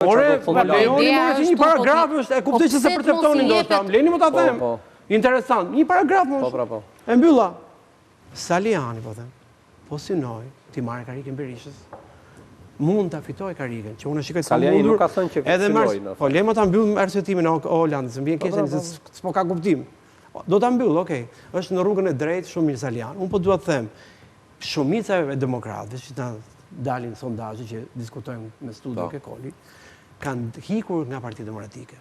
Ore, lejoni më që një paragraf është, e kuptoj që se perceptoni ndoshta, lejoni më ta them. Interesant, një paragraf më është. E mbylla. Saliani, po them, po synoj ti marrë karikën Berishës, mund ta fitoj karikën, që unë shikoj Saliani nuk ka thënë që synoj. Po lejmë ta mbyll arsyetimin o Holandë, se mbien keq se s'po ka kuptim. Do ta mbyll, okay. Është në rrugën e drejtë shumë mirë Saliani. Unë po dua të them, shumica e demokratëve që ta dalin sondazhe që diskutojmë me studio ke Koli, kanë hikur nga Partia Demokratike.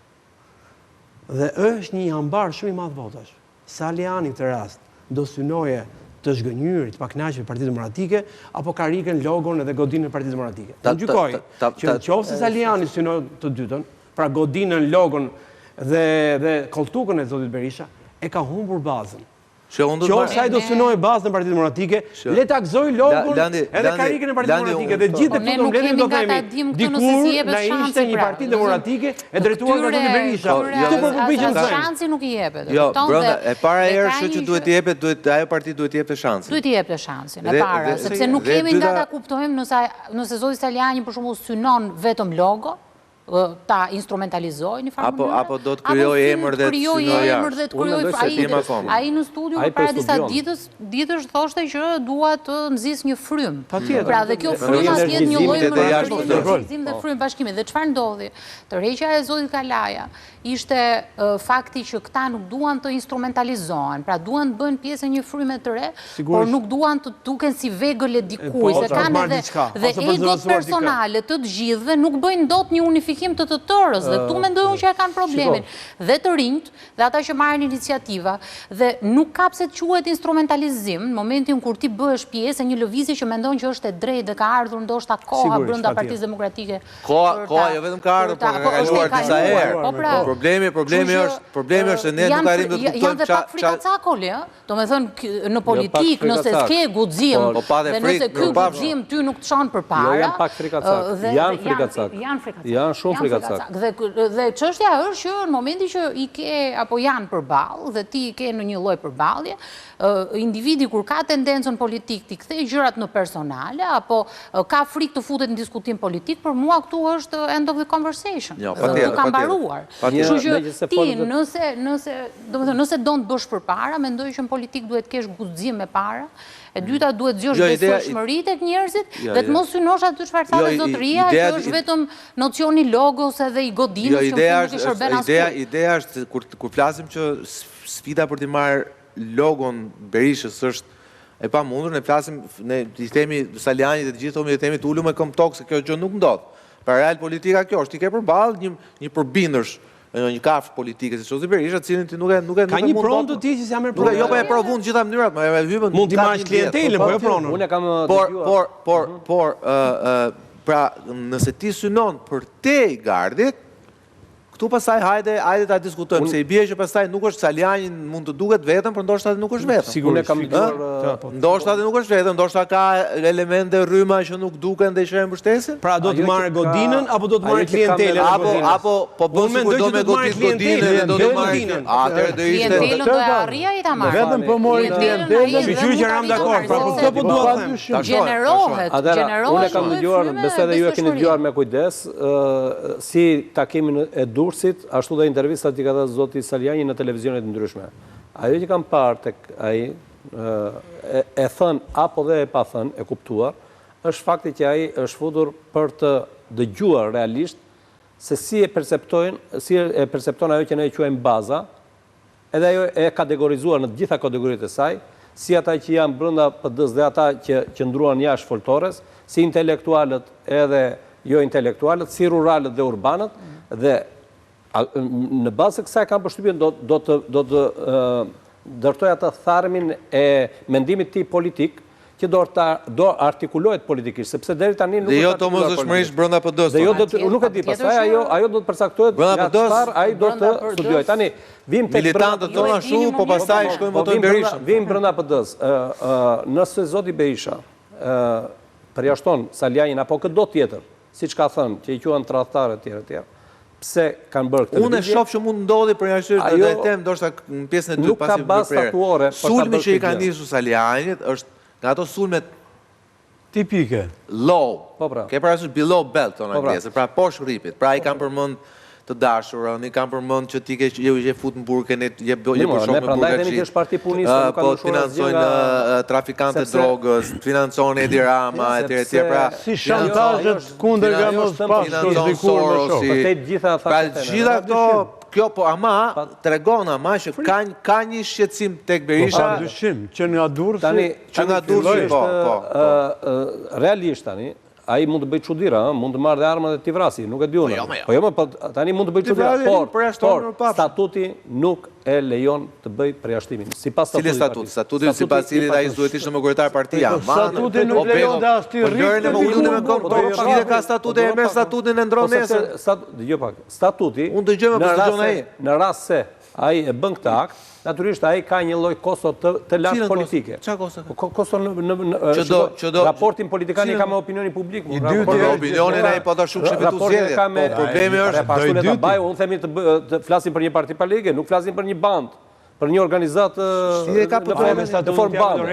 Dhe është një hambar shumë i madh votash. Saliani këtë rast do synoje të zhgënjyrit, pa kënaqur Partitë Demokratike, apo karikën, logon edhe godinën e Partisë Demokratike. Unë gjykoj që nëse Saliani synoi të dytën, pra godinën, logon dhe koltukën e zotit Berisha, e ka humbur bazën. Qofse ai do synoj bazën e Partisë Demokratike, le ta gëzoj logon edhe karikën e Partisë Demokratike dhe gjithë deputetët mbledhin do themi dikur na ishte një Parti Demokratike e drejtuar nga zoti Berisha. Këtu po përpiqem të them. Shansi nuk i jepet. Jo, brenda, e para herë që duhet i jepet, ajo parti duhet i jepte shansin. Duhet i jepte shansin, e para, sepse nuk kemi nga ta kuptojmë nëse zoti Saliani për shembull synon vetëm logo, ta instrumentalizoj një farë mënyrë. Apo do të krijoj emër dhe të synoj jashtë. Ai në studio para disa ditësh thoshte që dua të nxis një frym. Pra dhe kjo frym atje një lloj mënyrë dhe frym bashkimi. Dhe çfarë ndodhi? Tërheqja e zotit Kalaja ishte fakti që këta nuk duan të instrumentalizohen, pra duan të bëjnë pjesë e një fryme të re, por nuk duan të duken si vegël e dikujt, se kanë edhe egot personale të gjithëve, nuk bëjnë dot një unifikim të tërës, dhe këtu mendojnë që e kanë problemin. Dhe të rinjt, dhe ata që marrin iniciativa, dhe nuk ka pse të quhet instrumentalizim, në momentin kur ti bëhesh pjesë e një lëvizje që mendon që është e drejtë dhe ka ardhur ndoshta koha brenda Partisë Demokratike. Koha jo vetëm ka ardhur, por ka kaluar disa herë. Problemi është se ne nuk arrim të kuptojmë janë dhe pak frikacakoli, domethënë në politik, nëse ke guxim dhe nëse ky guxim ty nuk të çon përpara. Jo, janë pak frikacak. Janë frikacak. Janë shumë frikacak. Dhe çështja është që në momentin që i ke apo janë përballë dhe ti ke në një lloj përballje, individi kur ka tendencën politik të kthej gjërat në personale apo ka frikë të futet në diskutim politik, për mua këtu është end of the conversation. Nuk ka mbaruar. Kështu që ti nëse do të bësh përpara, mendoj që në politik duhet të kesh guxim me para. E dyta duhet zgjosh besueshmëri tek njerëzit dhe të mos synosh aty çfarë tha zotëria, që është vetëm nocioni logos edhe i godinës që nuk i shërben asgjë. Ideja është kur flasim që sfida për të marrë logon Berishës është e pamundur, ne flasim, ne i themi Salianit dhe të gjithë thomi, i themi të ulëm me këmbë tokë, se kjo gjë nuk ndodh. Për real politika kjo është, ti ke përballë një përbindërsh, një kafshë politike, si Zozi Berisha, cilin ti nuk e mund... Ka një pronë të ti që si jam e pronë? Jo, po e provun në gjitha mënyrat, mund t'i marrësh klientelën, po e pronën. Unë e kam dëgjuar. Por, pra, nëse ti synon për te i gardit, këtu pasaj hajde ta diskutojmë, se i bie që pasaj nuk është Saliani mund të duket vetëm, por ndoshta nuk është vetëm. Sigurisht. Ndoshta nuk është vetëm, ndoshta ka elemente rryma që nuk duken dhe që e mbështesin. Pra do të marrë godinën apo do të marrë klientelën? Apo po bënë kur do me godinën dhe do të marrë. Atëherë do ishte klientelën do e arria i ta marrë. Vetëm po mori klientelën. Shqyr që ram dakord, pra po këtë po dua të them. Gjenerohet. Unë e kam dëgjuar, besoj edhe ju e keni dëgjuar me kujdes, si takimin e Durrësit, ashtu dhe intervistat që ka dhënë zoti Saliani në televizionet ndryshme. Ajo që kam parë tek ai, e thënë apo dhe e pa thënë, e kuptuar, është fakti që ai është futur për të dëgjuar realisht se si e percepton ajo që ne e quajmë baza, edhe ajo e kategorizuar në të gjitha kategoritë e saj, si ata që janë brenda PD-s dhe ata që qëndruan jashtë foltores, si intelektualët edhe jo intelektualët, si ruralët dhe urbanët, dhe në bazë se kësaj kam përshtypjen do të ndërtoj atë tharmin e mendimit ti politik që do artikulohet politikisht, sepse deri tani nuk është artikuluar. Dhe jo të mosëshmërisht brenda PD-s. Dhe jo nuk e di, pastaj ajo do të përcaktohet nga çfarë ai do të studiojë. Tani vim tek militantët tonë ashtu, po pastaj shkojmë votojmë Berishën. Vim brenda PD-s. Nëse zoti Berisha përjashton Salianin apo këdo tjetër, siç ka thënë, që i quhen tradhtarë etj. Pse kanë bërë këtë? Unë e shoh që mund ndodhi për jashtë do të them ndoshta në pjesën e dytë pasi nuk ka bazë statuore. Sulmi që i ka nisur Salianit është nga ato sulmet Tipike. Low. Ke parasysh below belt tonë angleze, pra poshtë rripit. Pra i kam përmend të dashurën, i kam përmend që ti ke je fut në burgen, je për shok me burgaçi. Po financojnë trafikantët drogës, financojnë Edi Rama, etj. Pra si shantazhet kundër Gamos pas dikur më shumë. Pra gjitha këto kjo po ama tregon ama që ka një shqetësim tek Berisha. Pa dyshim që nga Durrësi, realisht tani ai mund të bëj çuditëra, mund të marrë armat dhe t'i vrasi, nuk e di unë. Po jo, tani mund të bëj çuditëra, por statuti nuk e lejon të bëj përjashtimin. Sipas statutit. Cili statut? Statuti sipas cilit ai duhet ishte më kryetar partia. Statuti nuk lejon të as ti rrit. Cili ka statutin e merr statutin e ndron nesër. Dëgjoj pak. Statuti. Unë dëgjoj me pozicionin ai. Në rast se ai e bën këtë akt, natyrisht ai ka një lloj kosto të lartë politike. Çfarë kosto? Kosto në raportin politikan ka me opinionin publik. Opinionin ai po ta shukshë vetë zgjedhjet. Po problemi është pasunë ta baj, unë themi të flasim për një parti politike, nuk flasim për një band, për një organizatë në formë bande.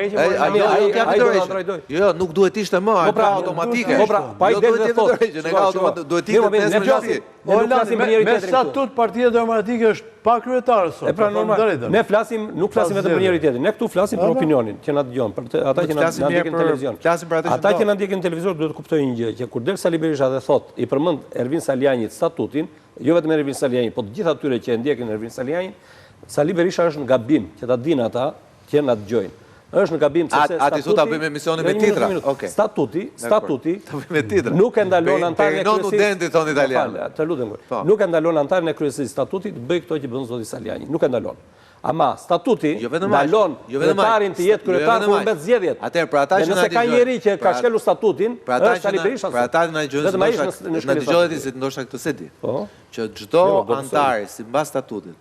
Jo, nuk duhet ishte më, ai ka automatike. Pa i del dhe thotë. Duhet ishte pesë mënyrë. Me statut Partia Demokratike është pa kryetar sot. Pra normal. Ne flasim, nuk flasim vetëm për njëri tjetrin. Ne këtu flasim për opinionin që na dëgjon, për ata që na ndjekin në televizion. Ata që na ndjekin në televizor duhet të kuptojnë një gjë, që kur del Sali Berisha dhe thotë, i përmend Ervin Salianit statutin, jo vetëm Ervin Salianit, por të gjithë atyre që e ndjekin Ervin Salianin, Sali Berisha është në gabim, që ta dinë ata që na dëgjojnë. Është në gabim sepse statuti. A ti thua ta bëjmë emisionin me titra? Okej. Statuti nuk e ndalon antarin e kryesisë. Të lutem. Nuk e ndalon antarin e kryesisë statuti të bëj këto që bën zoti Saliani. Nuk e ndalon. Ama statuti ndalon kryetarin të jetë kryetar kur mbet zgjedhjet. Atëherë për ata që na dëgjojnë. Nëse ka njëri që ka shkelur statutin, është Sali Berisha. Për ata që na dëgjojnë, na dëgjohet se ndoshta këtë se di. Që çdo antar sipas statutit,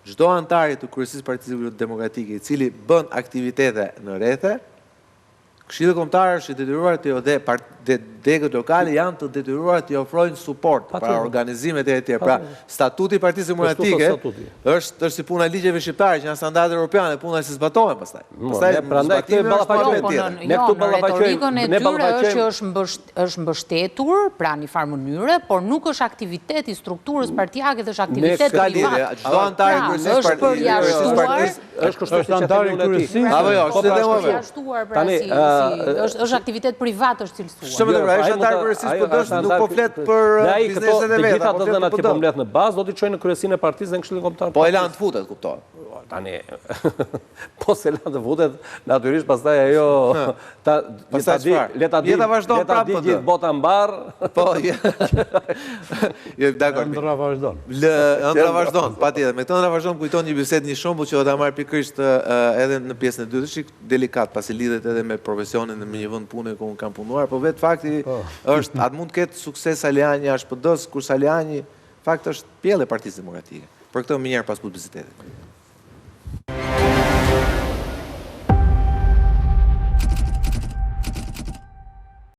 çdo antari të kryesisë Partisë Demokratike i cili bën aktivitete në rrethe, Këshilli Kombëtar është i detyruar dhe degët lokale janë të detyruar të ofrojnë suport para organizimet e tjera. Pra, statuti i Partisë Demokratike është si puna e ligjeve shqiptare që janë standarde europiane, puna që zbatohen pastaj. Prandaj këtë ballafaqojmë tjetër. Ne këtu ballafaqojmë, ne ballafaqojmë që është mbështetur pra në një farë mënyre, por nuk është aktivitet i strukturës partijake, është aktivitet privat. Çdo antar i kryesisë partisë është antar i kryesisë. Apo jo, është është aktivitet privat është cilësuar. Shumë të pra, është antar kryesisë PD-s, nuk po flet për bizneset e veta. Të gjitha të dhënat që po mbledh në bazë do t'i çojnë në kryesinë e partisë dhe në Këshillin Kombëtar. Po e lanë të futet, kuptohet. Tani, po se lanë të futet, natyrisht pastaj ajo le ta di gjithë bota mbar. Po, dakor. Ëndra vazhdon. Ëndra vazhdon, patjetër. Me këtë ëndra vazhdon kujton një bisedë, një shembull që do ta marr pikërisht edhe në pjesën e dytë, është delikat, pasi lidhet edhe me profesionin dhe me një vend pune ku unë kam punuar, po vetë fakti është, atë mund të ketë sukses Saliani jashtë PD-s, kur Saliani fakt është pjellë e Partisë Demokratike. Për këtë më njëherë pas publicitetit.